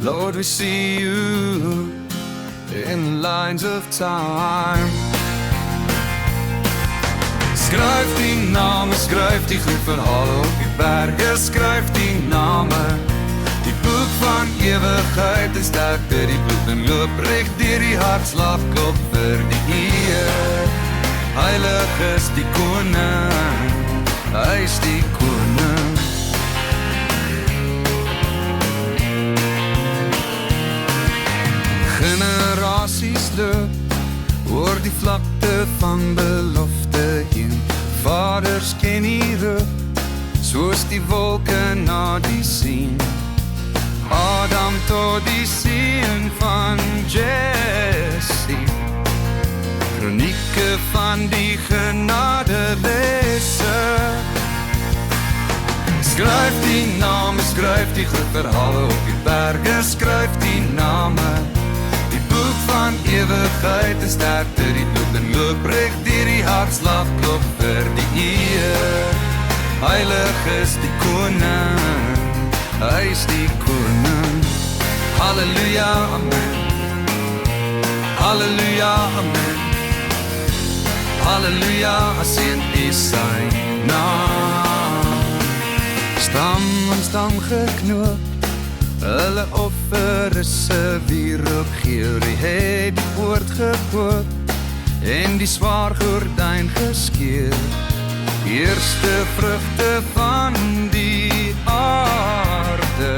Lord, we see you in the lines of time. Skryf die name, skryf die goed verhaal op die berge, skryf die name. Die boek van ewigheid is sterkte, die bloed en loop recht deur die hartslag klop vir die Heer. Heilig is die koning, hy is die koning. Generasies loop oor die vlakte van belofte heen. Vaders ken die roep, soos die wolke na die sien. Adam tot die seun van Jesse, kronieke van die genadelesse. Skryf die name, skryf die groot verhale op die berge, skryf die name. Die boek van ewigheid is sterkte, die bloed en loop recht deur die hartslag klop vir die Heer. Heilig is die koning, hy is die koning. Halleluja, amen. Halleluja, amen. Halleluja, geseënd is sy naam. Stam aan stam geknoop, hulle offer is se wierook geur. Hy het die poort gekoop en die swaar gordyn geskeur. Eerste vrugte van die aarde,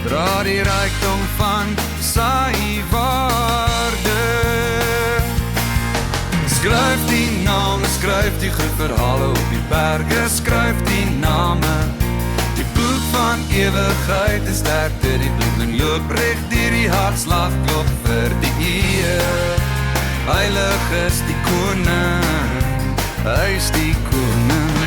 dra die rykdom van sy waarde. Skryf die name, skryf die goed verhale op die berge, skryf die name. Die boek van ewigheid is sterkte, die bloed en loop recht deur die hartslag klop vir die Heer. Heilig is die koning, hy is die koning.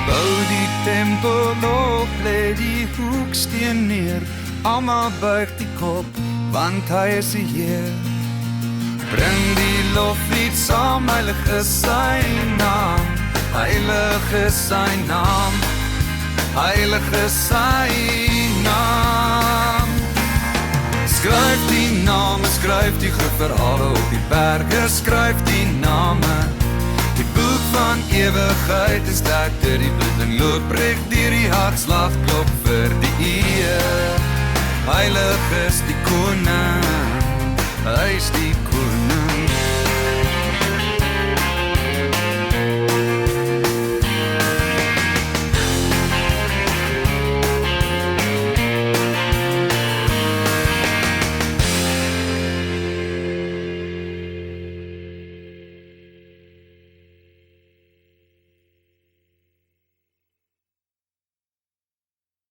Bou die tempel op, lê die hoeksteen neer. Almal buig die kop, want hy is die Heer. Bring die loflied saam, heilig is sy naam. Heilig is sy naam, heilig is sy naam. Skryf die name, skryf die groot verhale op die berge, skryf die name. Die boek van ewigheid is sterkte, die bloed en loop recht deur die hartslag klop vir die Heer. Heilig is die koning, hy is die koning.